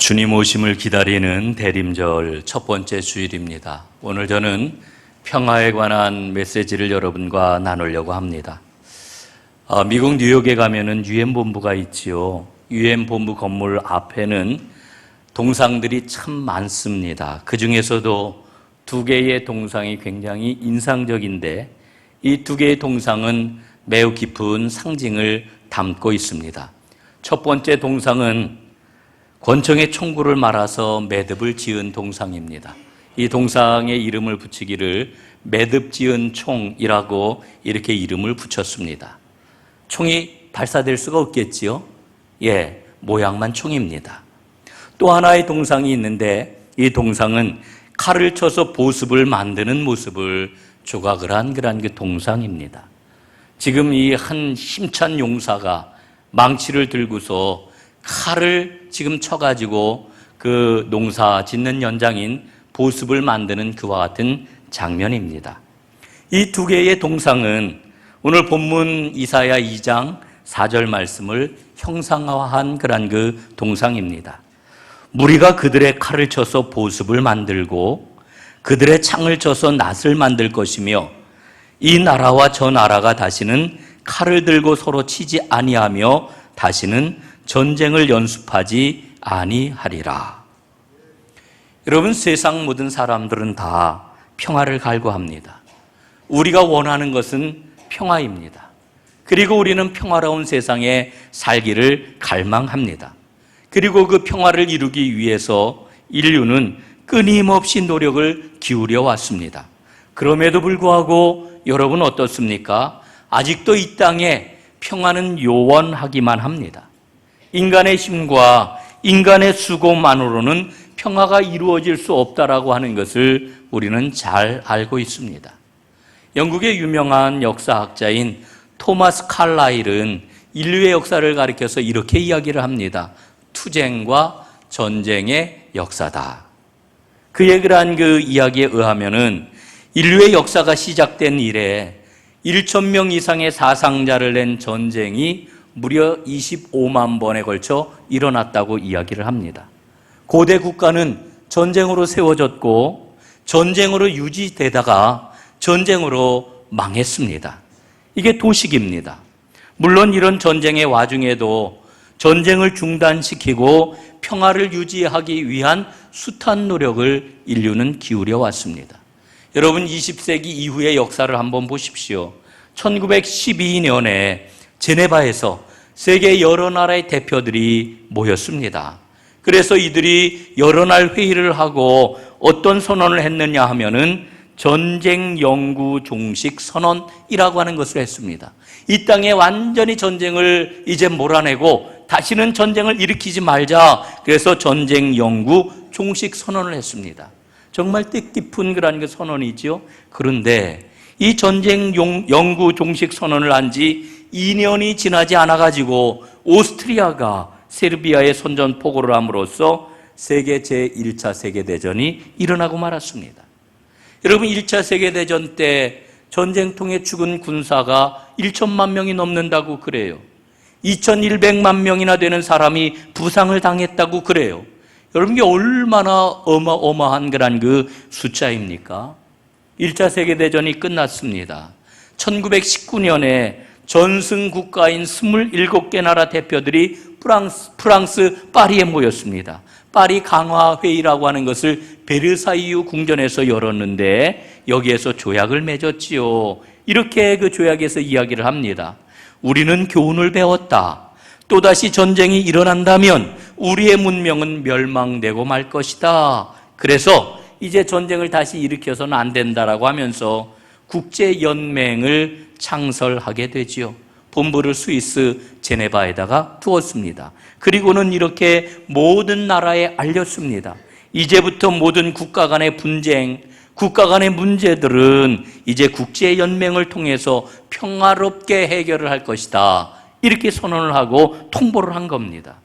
주님 오심을 기다리는 대림절 첫 번째 주일입니다. 오늘 저는 평화에 관한 메시지를 여러분과 나누려고 합니다. 미국 뉴욕에 가면은 유엔 본부가 있지요. 유엔 본부 건물 앞에는 동상들이 참 많습니다. 그 중에서도 두 개의 동상이 굉장히 인상적인데 이 두 개의 동상은 매우 깊은 상징을 담고 있습니다. 첫 번째 동상은 권총의 총구를 말아서 매듭을 지은 동상입니다. 이 동상의 이름을 붙이기를 매듭 지은 총이라고 이렇게 이름을 붙였습니다. 총이 발사될 수가 없겠지요? 모양만 총입니다. 또 하나의 동상이 있는데 이 동상은 칼을 쳐서 보습을 만드는 모습을 조각을 한 그런 그 동상입니다. 지금 이 한 힘찬 용사가 망치를 들고서 칼을 지금 쳐가지고 그 농사 짓는 현장인 보습을 만드는 그와 같은 장면입니다. 이 두 개의 동상은 오늘 본문 이사야 2장 4절 말씀을 형상화한 그런 그 동상입니다. 무리가 그들의 칼을 쳐서 보습을 만들고 그들의 창을 쳐서 낫을 만들 것이며 이 나라와 저 나라가 다시는 칼을 들고 서로 치지 아니하며 다시는 전쟁을 연습하지 아니하리라. 여러분, 세상 모든 사람들은 다 평화를 갈구합니다. 우리가 원하는 것은 평화입니다. 그리고 우리는 평화로운 세상에 살기를 갈망합니다. 그리고 그 평화를 이루기 위해서 인류는 끊임없이 노력을 기울여 왔습니다. 그럼에도 불구하고 여러분 어떻습니까? 아직도 이 땅에 평화는 요원하기만 합니다. 인간의 힘과 인간의 수고만으로는 평화가 이루어질 수 없다라고 하는 것을 우리는 잘 알고 있습니다. 영국의 유명한 역사학자인 토마스 칼라일은 인류의 역사를 가리켜서 이렇게 이야기를 합니다. 투쟁과 전쟁의 역사다. 그의 그러한 그 이야기에 의하면은 인류의 역사가 시작된 이래 1,000명 이상의 사상자를 낸 전쟁이 무려 25만 번에 걸쳐 일어났다고 이야기를 합니다. 고대 국가는 전쟁으로 세워졌고 전쟁으로 유지되다가 전쟁으로 망했습니다. 이게 도식입니다. 물론 이런 전쟁의 와중에도 전쟁을 중단시키고 평화를 유지하기 위한 숱한 노력을 인류는 기울여 왔습니다. 여러분 20세기 이후의 역사를 한번 보십시오. 1912년에 제네바에서 세계 여러 나라의 대표들이 모였습니다. 그래서 이들이 여러 날 회의를 하고 어떤 선언을 했느냐 하면은 전쟁 영구 종식 선언이라고 하는 것을 했습니다. 이 땅에 완전히 전쟁을 이제 몰아내고 다시는 전쟁을 일으키지 말자. 그래서 전쟁 영구 종식 선언을 했습니다. 정말 뜻깊은 그런 그 선언이죠. 그런데 이 전쟁 영구 종식 선언을 한 지 2년이 지나지 않아가지고 오스트리아가 세르비아에 선전포고를 함으로써 세계 제1차 세계대전이 일어나고 말았습니다. 여러분 1차 세계대전 때 전쟁통에 죽은 군사가 1천만 명이 넘는다고 그래요. 2,100만 명이나 되는 사람이 부상을 당했다고 그래요. 여러분 이게 얼마나 어마어마한 그런 그 숫자입니까? 1차 세계대전이 끝났습니다. 1919년에 전승 국가인 27개 나라 대표들이 프랑스 파리에 모였습니다. 파리 강화회의라고 하는 것을 베르사유 궁전에서 열었는데 여기에서 조약을 맺었지요. 이렇게 그 조약에서 이야기를 합니다. 우리는 교훈을 배웠다. 또다시 전쟁이 일어난다면 우리의 문명은 멸망되고 말 것이다. 그래서 이제 전쟁을 다시 일으켜서는 안 된다라고 하면서 국제연맹을 창설하게 되지요. 본부를 스위스 제네바에다가 두었습니다. 그리고는 이렇게 모든 나라에 알렸습니다. 이제부터 모든 국가 간의 분쟁, 국가 간의 문제들은 이제 국제연맹을 통해서 평화롭게 해결을 할 것이다. 이렇게 선언을 하고 통보를 한 겁니다.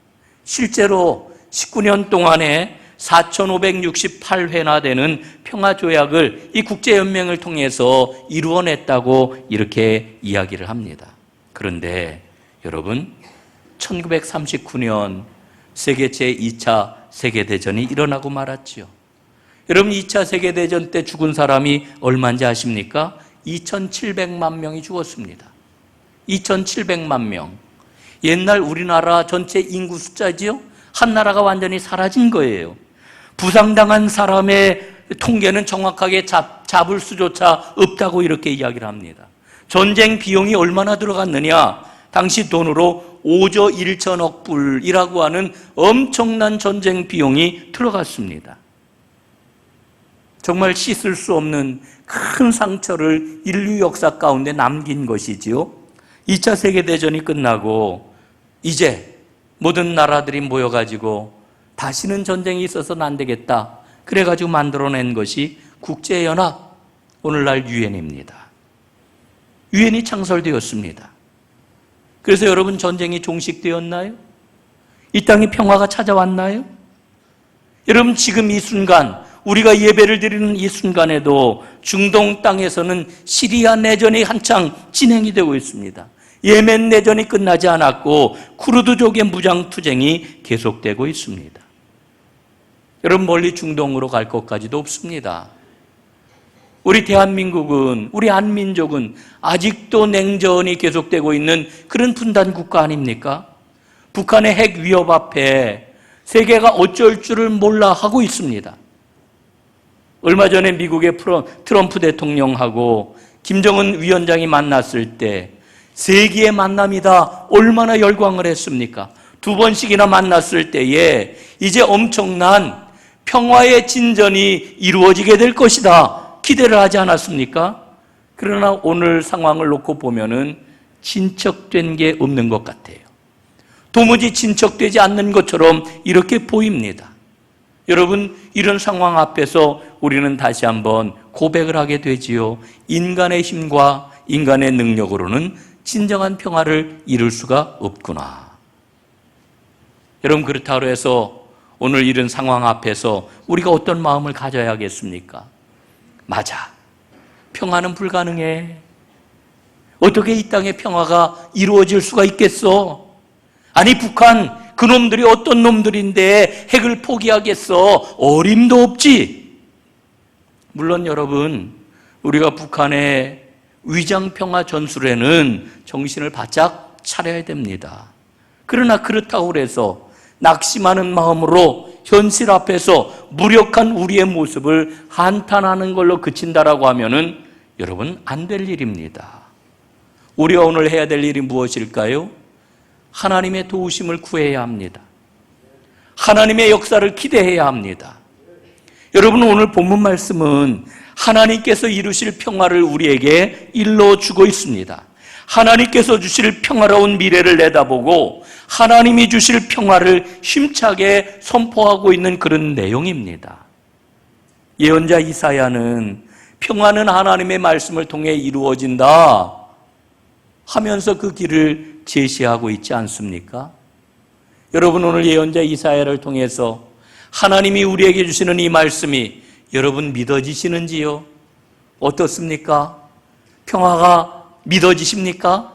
실제로 19년 동안에 4,568회나 되는 평화조약을 이 국제연맹을 통해서 이루어냈다고 이렇게 이야기를 합니다. 그런데 여러분 1939년 세계 제2차 세계대전이 일어나고 말았지요. 여러분 2차 세계대전 때 죽은 사람이 얼마인지 아십니까? 2,700만 명이 죽었습니다. 2,700만 명. 옛날 우리나라 전체 인구 숫자지요? 한 나라가 완전히 사라진 거예요. 부상당한 사람의 통계는 정확하게 잡을 수조차 없다고 이렇게 이야기를 합니다. 전쟁 비용이 얼마나 들어갔느냐? 당시 돈으로 5조 1천억 불이라고 하는 엄청난 전쟁 비용이 들어갔습니다. 정말 씻을 수 없는 큰 상처를 인류 역사 가운데 남긴 것이지요. 2차 세계대전이 끝나고 이제 모든 나라들이 모여가지고 다시는 전쟁이 있어서는 안 되겠다. 그래가지고 만들어낸 것이 국제연합, 오늘날 유엔입니다. 유엔이 창설되었습니다. 그래서 여러분 전쟁이 종식되었나요? 이 땅에 평화가 찾아왔나요? 여러분 지금 이 순간 우리가 예배를 드리는 이 순간에도 중동 땅에서는 시리아 내전이 한창 진행이 되고 있습니다. 예멘 내전이 끝나지 않았고 쿠르드족의 무장투쟁이 계속되고 있습니다. 여러분 멀리 중동으로 갈 것까지도 없습니다. 우리 대한민국은, 우리 한민족은 아직도 냉전이 계속되고 있는 그런 분단 국가 아닙니까? 북한의 핵 위협 앞에 세계가 어쩔 줄을 몰라 하고 있습니다. 얼마 전에 미국의 트럼프 대통령하고 김정은 위원장이 만났을 때 세기의 만남이다 얼마나 열광을 했습니까? 두 번씩이나 만났을 때에 이제 엄청난 평화의 진전이 이루어지게 될 것이다 기대를 하지 않았습니까? 그러나 오늘 상황을 놓고 보면은 진척된 게 없는 것 같아요. 도무지 진척되지 않는 것처럼 이렇게 보입니다. 여러분 이런 상황 앞에서 우리는 다시 한번 고백을 하게 되지요. 인간의 힘과 인간의 능력으로는 진정한 평화를 이룰 수가 없구나. 여러분 그렇다고 해서 오늘 이런 상황 앞에서 우리가 어떤 마음을 가져야겠습니까? 맞아. 평화는 불가능해. 어떻게 이 땅에 평화가 이루어질 수가 있겠어? 아니 북한 그놈들이 어떤 놈들인데 핵을 포기하겠어? 어림도 없지. 물론 여러분 우리가 북한의 위장평화 전술에는 정신을 바짝 차려야 됩니다. 그러나 그렇다고 해서 낙심하는 마음으로 현실 앞에서 무력한 우리의 모습을 한탄하는 걸로 그친다라고 하면은 여러분 안 될 일입니다. 우리가 오늘 해야 될 일이 무엇일까요? 하나님의 도우심을 구해야 합니다. 하나님의 역사를 기대해야 합니다. 여러분 오늘 본문 말씀은 하나님께서 이루실 평화를 우리에게 일러주고 있습니다. 하나님께서 주실 평화로운 미래를 내다보고 하나님이 주실 평화를 힘차게 선포하고 있는 그런 내용입니다. 예언자 이사야는 평화는 하나님의 말씀을 통해 이루어진다 하면서 그 길을 제시하고 있지 않습니까? 여러분 오늘 예언자 이사야를 통해서 하나님이 우리에게 주시는 이 말씀이 여러분 믿어지시는지요? 어떻습니까? 평화가 믿어지십니까?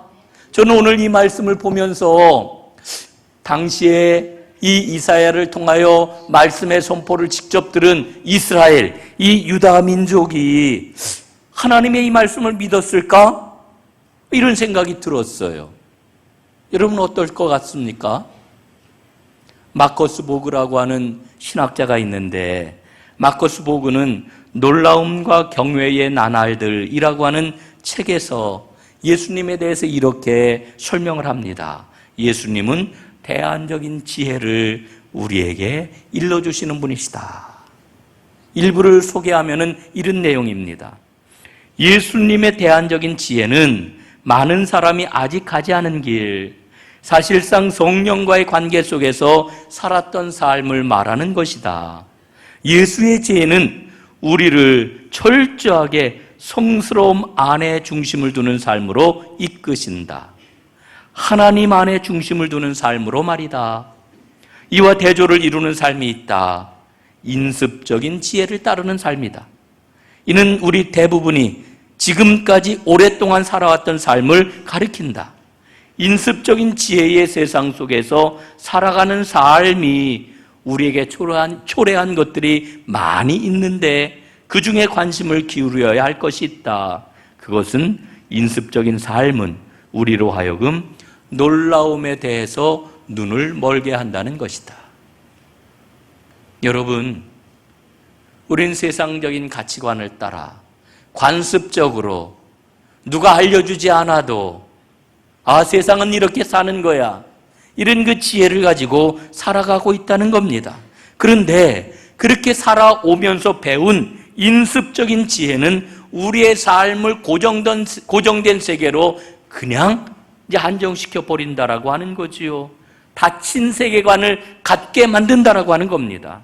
저는 오늘 이 말씀을 보면서 당시에 이 이사야를 통하여 말씀의 선포를 직접 들은 이스라엘, 이 유다 민족이 하나님의 이 말씀을 믿었을까? 이런 생각이 들었어요. 여러분 어떨 것 같습니까? 마커스 보그라고 하는 신학자가 있는데 마커스 보그는 놀라움과 경외의 나날들이라고 하는 책에서 예수님에 대해서 이렇게 설명을 합니다. 예수님은 대안적인 지혜를 우리에게 일러주시는 분이시다. 일부를 소개하면은 이런 내용입니다. 예수님의 대안적인 지혜는 많은 사람이 아직 가지 않은 길, 사실상 성령과의 관계 속에서 살았던 삶을 말하는 것이다. 예수의 지혜는 우리를 철저하게 성스러움 안에 중심을 두는 삶으로 이끄신다. 하나님 안에 중심을 두는 삶으로 말이다. 이와 대조를 이루는 삶이 있다. 인습적인 지혜를 따르는 삶이다. 이는 우리 대부분이 지금까지 오랫동안 살아왔던 삶을 가리킨다. 인습적인 지혜의 세상 속에서 살아가는 삶이 우리에게 초래한 것들이 많이 있는데 그 중에 관심을 기울여야 할 것이 있다. 그것은 인습적인 삶은 우리로 하여금 놀라움에 대해서 눈을 멀게 한다는 것이다. 여러분, 우린 세상적인 가치관을 따라 관습적으로 누가 알려주지 않아도 세상은 이렇게 사는 거야, 이런 그 지혜를 가지고 살아가고 있다는 겁니다. 그런데 그렇게 살아오면서 배운 인습적인 지혜는 우리의 삶을 고정된 세계로 그냥 이제 한정시켜 버린다라고 하는 거지요. 닫힌 세계관을 갖게 만든다라고 하는 겁니다.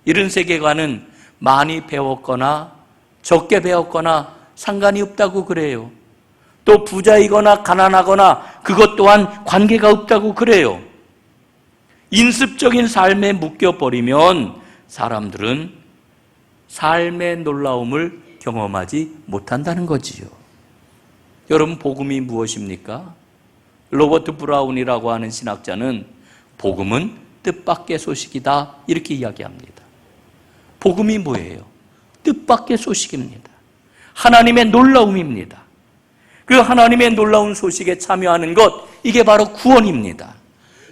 이런 세계관은 많이 배웠거나 적게 배웠거나 상관이 없다고 그래요. 또 부자이거나 가난하거나 그것 또한 관계가 없다고 그래요. 인습적인 삶에 묶여버리면 사람들은 삶의 놀라움을 경험하지 못한다는 거지요. 여러분, 복음이 무엇입니까? 로버트 브라운이라고 하는 신학자는 복음은 뜻밖의 소식이다, 이렇게 이야기합니다. 복음이 뭐예요? 뜻밖의 소식입니다. 하나님의 놀라움입니다. 그 하나님의 놀라운 소식에 참여하는 것, 이게 바로 구원입니다.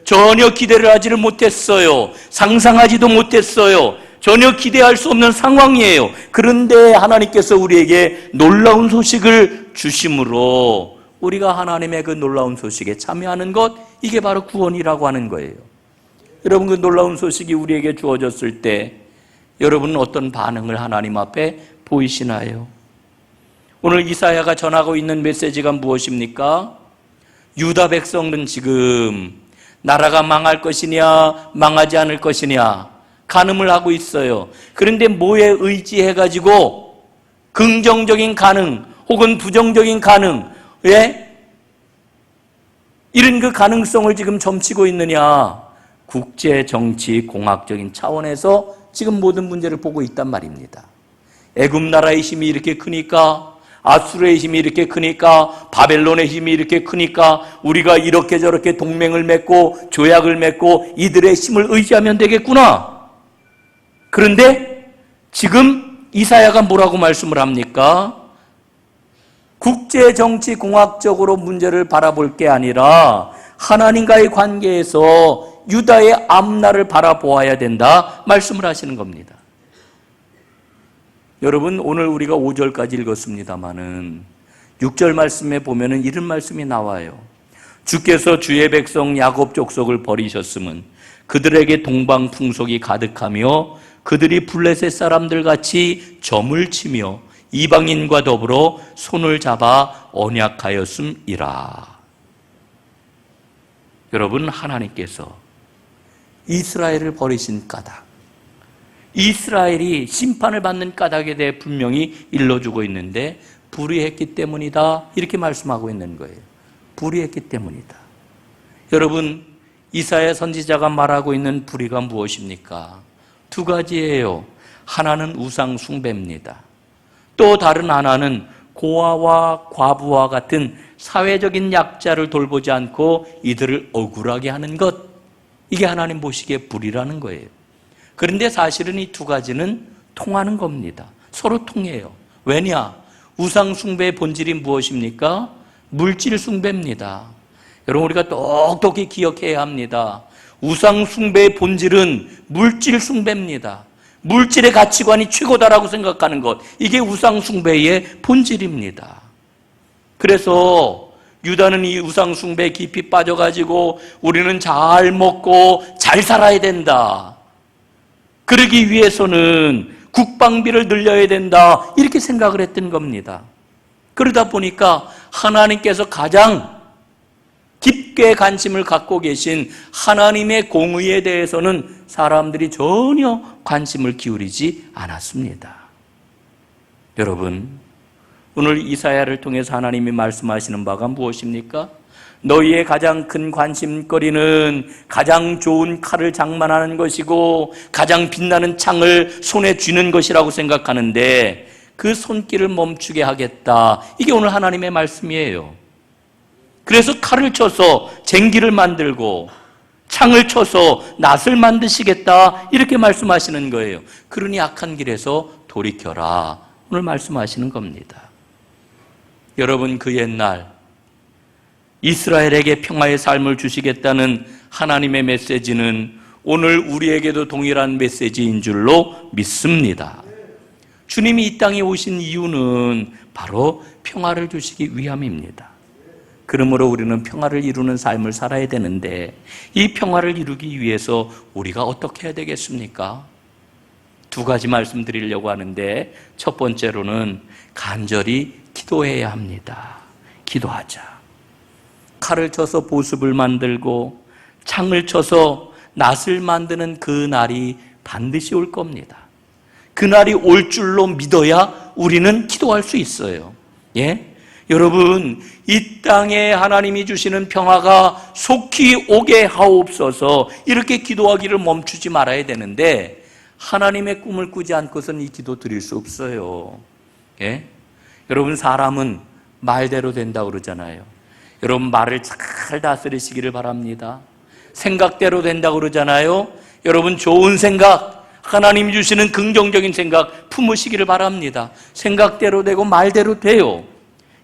전혀 기대를 하지를 못했어요. 상상하지도 못했어요. 전혀 기대할 수 없는 상황이에요. 그런데 하나님께서 우리에게 놀라운 소식을 주심으로 우리가 하나님의 그 놀라운 소식에 참여하는 것, 이게 바로 구원이라고 하는 거예요. 여러분, 그 놀라운 소식이 우리에게 주어졌을 때 여러분은 어떤 반응을 하나님 앞에 보이시나요? 오늘 이사야가 전하고 있는 메시지가 무엇입니까? 유다 백성은 지금 나라가 망할 것이냐 망하지 않을 것이냐 가늠을 하고 있어요. 그런데 뭐에 의지해가지고 긍정적인 가능 혹은 부정적인 가능, 이런 그 가능성을 지금 점치고 있느냐? 국제 정치 공학적인 차원에서 지금 모든 문제를 보고 있단 말입니다. 애굽 나라의 힘이 이렇게 크니까, 아수르의 힘이 이렇게 크니까, 바벨론의 힘이 이렇게 크니까 우리가 이렇게 저렇게 동맹을 맺고 조약을 맺고 이들의 힘을 의지하면 되겠구나. 그런데 지금 이사야가 뭐라고 말씀을 합니까? 국제정치공학적으로 문제를 바라볼 게 아니라 하나님과의 관계에서 유다의 앞날을 바라보아야 된다 말씀을 하시는 겁니다. 여러분, 오늘 우리가 5절까지 읽었습니다마는 6절 말씀에 보면은 이런 말씀이 나와요. 주께서 주의 백성 야곱 족속을 버리셨음은 그들에게 동방 풍속이 가득하며 그들이 블레셋 사람들 같이 점을 치며 이방인과 더불어 손을 잡아 언약하였음이라. 여러분, 하나님께서 이스라엘을 버리신 까닭, 이스라엘이 심판을 받는 까닭에 대해 분명히 일러주고 있는데 불의했기 때문이다, 이렇게 말씀하고 있는 거예요. 불의했기 때문이다. 여러분, 이사야 선지자가 말하고 있는 불의가 무엇입니까? 두 가지예요. 하나는 우상 숭배입니다. 또 다른 하나는 고아와 과부와 같은 사회적인 약자를 돌보지 않고 이들을 억울하게 하는 것, 이게 하나님 보시기에 불이라는 거예요. 그런데 사실은 이 두 가지는 통하는 겁니다. 서로 통해요. 왜냐? 우상 숭배의 본질이 무엇입니까? 물질 숭배입니다. 여러분, 우리가 똑똑히 기억해야 합니다. 우상 숭배의 본질은 물질 숭배입니다. 물질의 가치관이 최고다라고 생각하는 것, 이게 우상 숭배의 본질입니다. 그래서 유다는 이 우상 숭배에 깊이 빠져가지고 우리는 잘 먹고 잘 살아야 된다, 그러기 위해서는 국방비를 늘려야 된다, 이렇게 생각을 했던 겁니다. 그러다 보니까 하나님께서 가장 깊게 관심을 갖고 계신 하나님의 공의에 대해서는 사람들이 전혀 관심을 기울이지 않았습니다. 여러분, 오늘 이사야를 통해서 하나님이 말씀하시는 바가 무엇입니까? 너희의 가장 큰 관심거리는 가장 좋은 칼을 장만하는 것이고 가장 빛나는 창을 손에 쥐는 것이라고 생각하는데 그 손길을 멈추게 하겠다, 이게 오늘 하나님의 말씀이에요. 그래서 칼을 쳐서 쟁기를 만들고 창을 쳐서 낫을 만드시겠다 이렇게 말씀하시는 거예요. 그러니 악한 길에서 돌이켜라 오늘 말씀하시는 겁니다. 여러분, 그 옛날 이스라엘에게 평화의 삶을 주시겠다는 하나님의 메시지는 오늘 우리에게도 동일한 메시지인 줄로 믿습니다. 주님이 이 땅에 오신 이유는 바로 평화를 주시기 위함입니다. 그러므로 우리는 평화를 이루는 삶을 살아야 되는데 이 평화를 이루기 위해서 우리가 어떻게 해야 되겠습니까? 두 가지 말씀드리려고 하는데 첫 번째로는 간절히 기도해야 합니다. 기도하자. 칼을 쳐서 보습을 만들고 창을 쳐서 낫을 만드는 그 날이 반드시 올 겁니다. 그 날이 올 줄로 믿어야 우리는 기도할 수 있어요. 예? 여러분, 이 땅에 하나님이 주시는 평화가 속히 오게 하옵소서 이렇게 기도하기를 멈추지 말아야 되는데 하나님의 꿈을 꾸지 않고서는 이 기도 드릴 수 없어요. 예? 여러분, 사람은 말대로 된다고 그러잖아요. 여러분, 말을 잘 다스리시기를 바랍니다. 생각대로 된다고 그러잖아요. 여러분, 좋은 생각, 하나님이 주시는 긍정적인 생각 품으시기를 바랍니다. 생각대로 되고 말대로 돼요.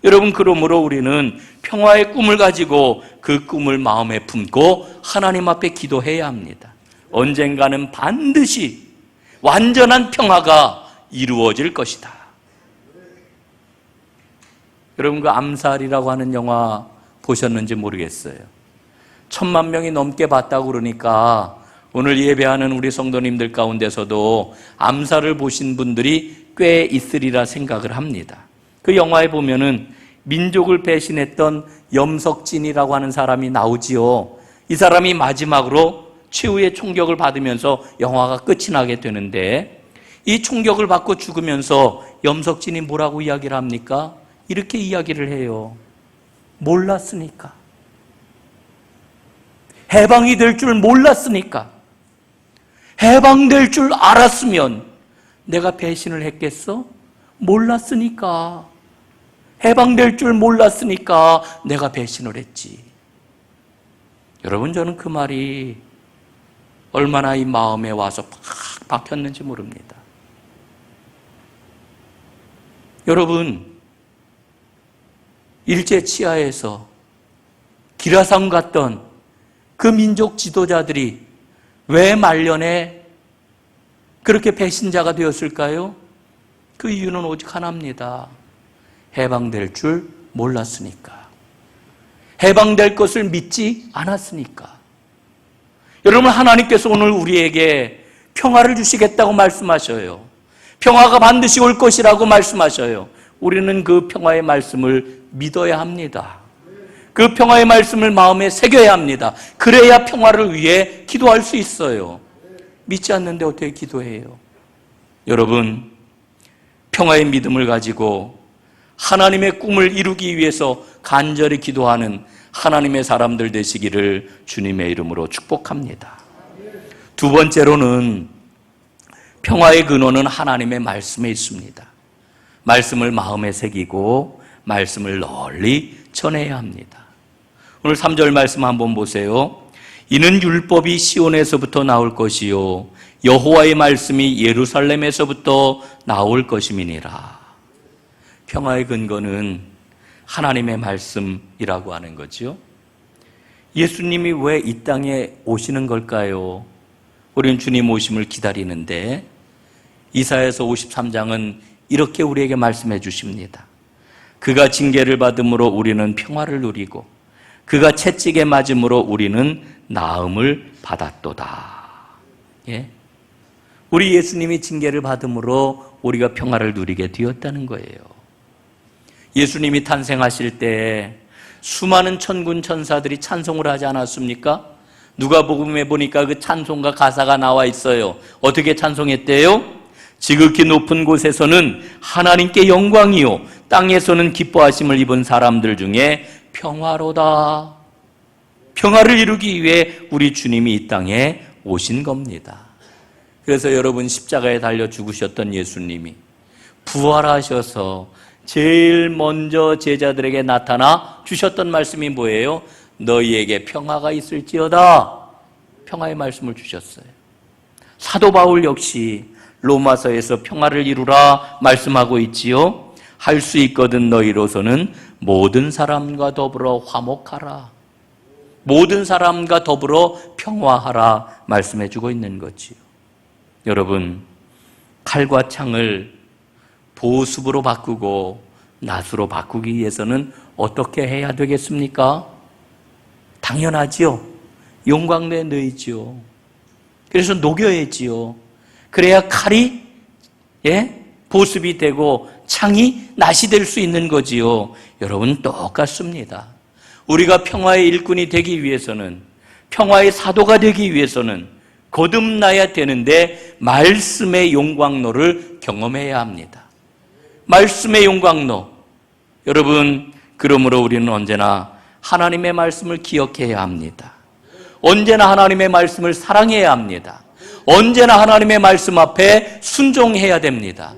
여러분, 그러므로 우리는 평화의 꿈을 가지고 그 꿈을 마음에 품고 하나님 앞에 기도해야 합니다. 언젠가는 반드시 완전한 평화가 이루어질 것이다. 여러분, 그 암살이라고 하는 영화 보셨는지 모르겠어요. 1000만 명이 넘게 봤다고 그러니까 오늘 예배하는 우리 성도님들 가운데서도 암살을 보신 분들이 꽤 있으리라 생각을 합니다. 그 영화에 보면은 민족을 배신했던 염석진이라고 하는 사람이 나오지요. 이 사람이 마지막으로 최후의 총격을 받으면서 영화가 끝이 나게 되는데 이 총격을 받고 죽으면서 염석진이 뭐라고 이야기를 합니까? 이렇게 이야기를 해요. 몰랐으니까. 해방이 될 줄 몰랐으니까. 해방될 줄 알았으면 내가 배신을 했겠어? 몰랐으니까. 해방될 줄 몰랐으니까 내가 배신을 했지. 여러분, 저는 그 말이 얼마나 이 마음에 와서 팍 박혔는지 모릅니다. 여러분, 일제 치하에서 기라상 갔던 그 민족 지도자들이 왜 말년에 그렇게 배신자가 되었을까요? 그 이유는 오직 하나입니다. 해방될 줄 몰랐으니까. 해방될 것을 믿지 않았으니까. 여러분, 하나님께서 오늘 우리에게 평화를 주시겠다고 말씀하셔요. 평화가 반드시 올 것이라고 말씀하셔요. 우리는 그 평화의 말씀을 믿어야 합니다. 그 평화의 말씀을 마음에 새겨야 합니다. 그래야 평화를 위해 기도할 수 있어요. 믿지 않는데 어떻게 기도해요? 여러분, 평화의 믿음을 가지고 하나님의 꿈을 이루기 위해서 간절히 기도하는 하나님의 사람들 되시기를 주님의 이름으로 축복합니다. 두 번째로는 평화의 근원은 하나님의 말씀에 있습니다. 말씀을 마음에 새기고 말씀을 널리 전해야 합니다. 오늘 3절 말씀 한번 보세요. 이는 율법이 시온에서부터 나올 것이요 여호와의 말씀이 예루살렘에서부터 나올 것임이니라. 평화의 근거는 하나님의 말씀이라고 하는 거죠. 예수님이 왜 이 땅에 오시는 걸까요? 우리는 주님 오심을 기다리는데 이사야서 53장은 이렇게 우리에게 말씀해 주십니다. 그가 징계를 받음으로 우리는 평화를 누리고 그가 채찍에 맞음으로 우리는 나음을 받았도다. 예? 우리 예수님이 징계를 받음으로 우리가 평화를 누리게 되었다는 거예요. 예수님이 탄생하실 때 수많은 천군 천사들이 찬송을 하지 않았습니까? 누가복음에 보니까 그 찬송가 가사가 나와 있어요. 어떻게 찬송했대요? 지극히 높은 곳에서는 하나님께 영광이요 땅에서는 기뻐하심을 입은 사람들 중에 평화로다. 평화를 이루기 위해 우리 주님이 이 땅에 오신 겁니다. 그래서 여러분, 십자가에 달려 죽으셨던 예수님이 부활하셔서 제일 먼저 제자들에게 나타나 주셨던 말씀이 뭐예요? 너희에게 평화가 있을지어다. 평화의 말씀을 주셨어요. 사도 바울 역시 로마서에서 평화를 이루라 말씀하고 있지요. 할 수 있거든 너희로서는 모든 사람과 더불어 화목하라. 모든 사람과 더불어 평화하라 말씀해 주고 있는 거지요. 여러분, 칼과 창을 보습으로 바꾸고 낫으로 바꾸기 위해서는 어떻게 해야 되겠습니까? 당연하지요. 용광로에 넣이지요. 그래서 녹여야지요. 그래야 칼이 보습이 되고 창이 낫이 될 수 있는 거지요. 여러분, 똑같습니다. 우리가 평화의 일꾼이 되기 위해서는, 평화의 사도가 되기 위해서는 거듭나야 되는데 말씀의 용광로를 경험해야 합니다. 말씀의 용광로. 여러분, 그러므로 우리는 언제나 하나님의 말씀을 기억해야 합니다. 언제나 하나님의 말씀을 사랑해야 합니다. 언제나 하나님의 말씀 앞에 순종해야 됩니다.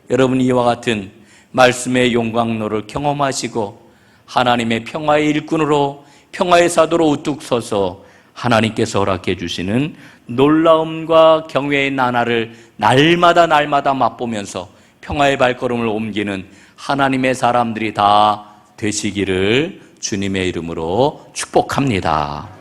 여러분, 이와 같은 말씀의 용광로를 경험하시고 하나님의 평화의 일꾼으로, 평화의 사도로 우뚝 서서 하나님께서 허락해 주시는 놀라움과 경외의 나날을 날마다 맛보면서 평화의 발걸음을 옮기는 하나님의 사람들이 다 되시기를 주님의 이름으로 축복합니다.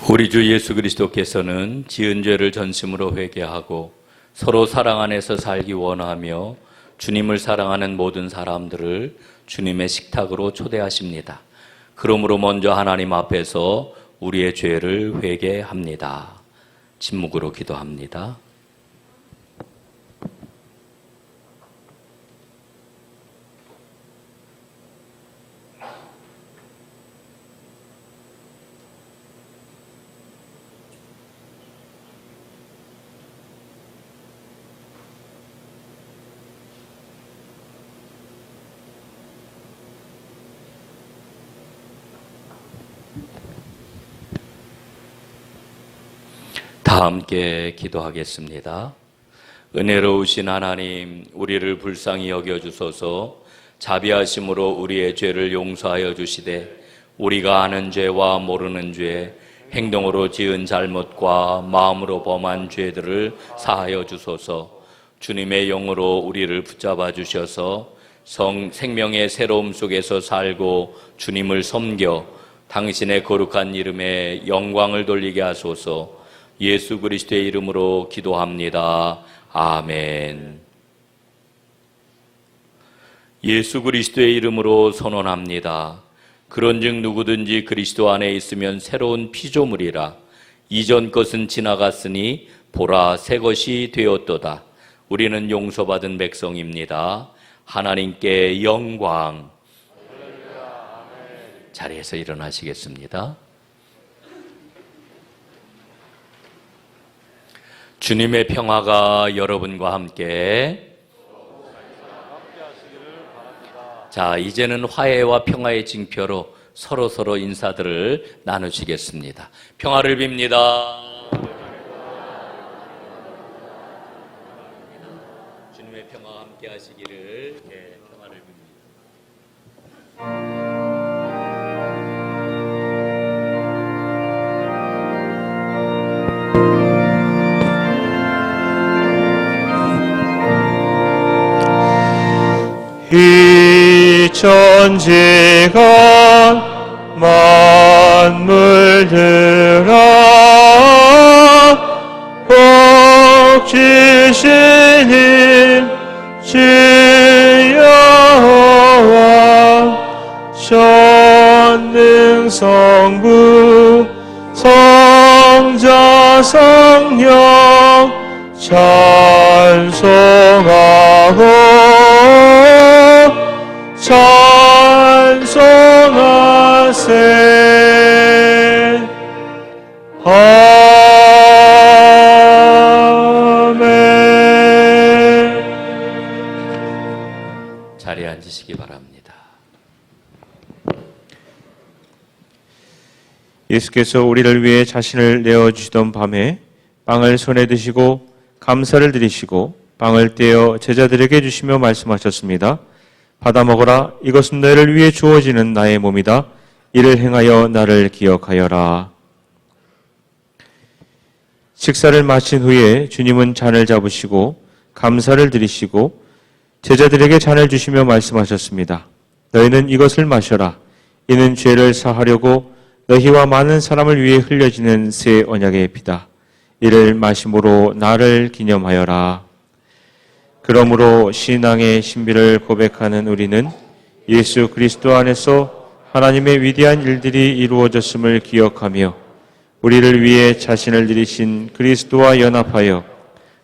우리 주 예수 그리스도께서는 지은 죄를 전심으로 회개하고 서로 사랑 안에서 살기 원하며 주님을 사랑하는 모든 사람들을 주님의 식탁으로 초대하십니다. 그러므로 먼저 하나님 앞에서 우리의 죄를 회개합니다. 침묵으로 기도합니다. 다 함께 기도하겠습니다. 은혜로우신 하나님, 우리를 불쌍히 여겨주소서. 자비하심으로 우리의 죄를 용서하여 주시되 우리가 아는 죄와 모르는 죄, 행동으로 지은 잘못과 마음으로 범한 죄들을 사하여 주소서. 주님의 영으로 우리를 붙잡아 주셔서 생명의 새로움 속에서 살고 주님을 섬겨 당신의 거룩한 이름에 영광을 돌리게 하소서. 예수 그리스도의 이름으로 기도합니다. 아멘. 예수 그리스도의 이름으로 선언합니다. 그런즉 누구든지 그리스도 안에 있으면 새로운 피조물이라. 이전 것은 지나갔으니 보라 새 것이 되었도다. 우리는 용서받은 백성입니다. 하나님께 영광. 자리에서 일어나시겠습니다. 주님의 평화가 여러분과 함께. 자, 이제는 화해와 평화의 징표로 서로 인사들을 나누시겠습니다. 평화를 빕니다. 함께 하시기를 평안을 빕니다. 이 천지가 만물들아 복 지시는 주여와 전능성부 성자 성령 찬송하고 찬송하세. 아멘. 자리에 앉으시기 바랍니다. 예수께서 우리를 위해 자신을 내어주시던 밤에 빵을 손에 드시고 감사를 드리시고 빵을 떼어 제자들에게 주시며 말씀하셨습니다. 받아 먹어라. 이것은 너희를 위해 주어지는 나의 몸이다. 이를 행하여 나를 기억하여라. 식사를 마친 후에 주님은 잔을 잡으시고 감사를 드리시고 제자들에게 잔을 주시며 말씀하셨습니다. 너희는 이것을 마셔라. 이는 죄를 사하려고 너희와 많은 사람을 위해 흘려지는 새 언약의 피다. 이를 마심으로 나를 기념하여라. 그러므로 신앙의 신비를 고백하는 우리는 예수 그리스도 안에서 하나님의 위대한 일들이 이루어졌음을 기억하며 우리를 위해 자신을 드리신 그리스도와 연합하여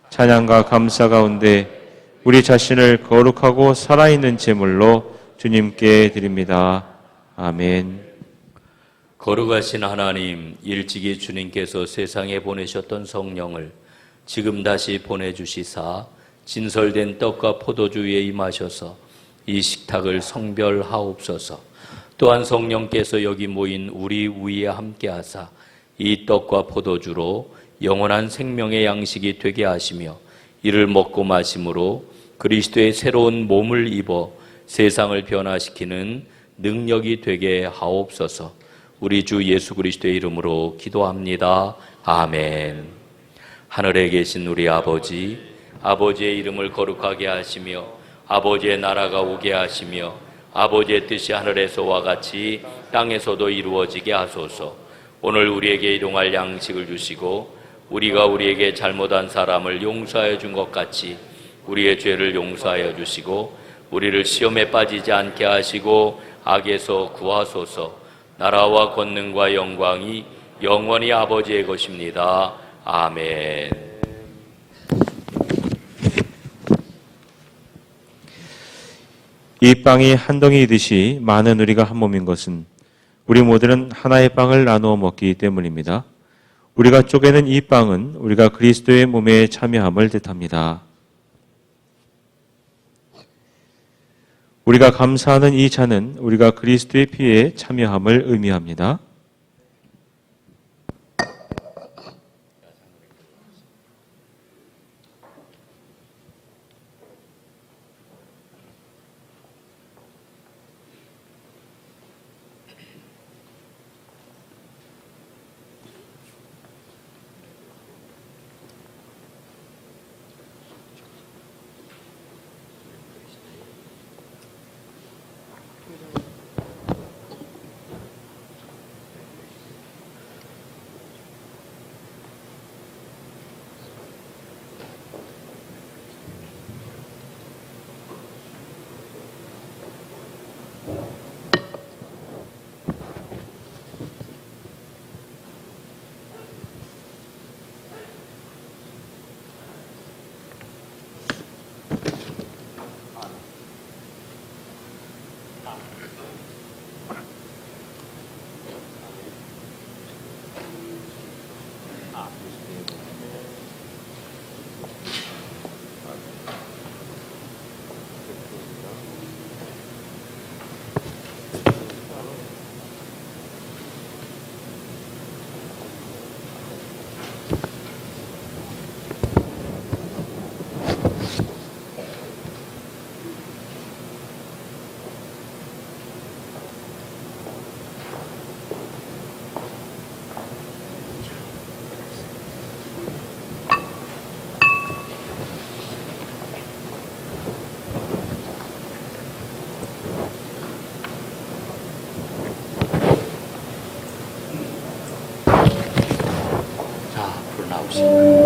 찬양과 감사 가운데 우리 자신을 거룩하고 살아있는 제물로 주님께 드립니다. 아멘. 거룩하신 하나님, 일찍이 주님께서 세상에 보내셨던 성령을 지금 다시 보내주시사 진설된 떡과 포도주 위에 임하셔서 이 식탁을 성별하옵소서. 또한 성령께서 여기 모인 우리 위에 함께하사 이 떡과 포도주로 영원한 생명의 양식이 되게 하시며 이를 먹고 마심으로 그리스도의 새로운 몸을 입어 세상을 변화시키는 능력이 되게 하옵소서. 우리 주 예수 그리스도의 이름으로 기도합니다. 아멘. 하늘에 계신 우리 아버지, 아버지의 이름을 거룩하게 하시며 아버지의 나라가 오게 하시며 아버지의 뜻이 하늘에서와 같이 땅에서도 이루어지게 하소서. 오늘 우리에게 일용할 양식을 주시고 우리가 우리에게 잘못한 사람을 용서하여 준 것 같이 우리의 죄를 용서하여 주시고 우리를 시험에 빠지지 않게 하시고 악에서 구하소서. 나라와 권능과 영광이 영원히 아버지의 것입니다. 아멘. 이 빵이 한 덩이이듯이 많은 우리가 한 몸인 것은 우리 모두는 하나의 빵을 나누어 먹기 때문입니다. 우리가 쪼개는 이 빵은 우리가 그리스도의 몸에 참여함을 뜻합니다. 우리가 감사하는 이 잔은 우리가 그리스도의 피에 참여함을 의미합니다. 주옵소서.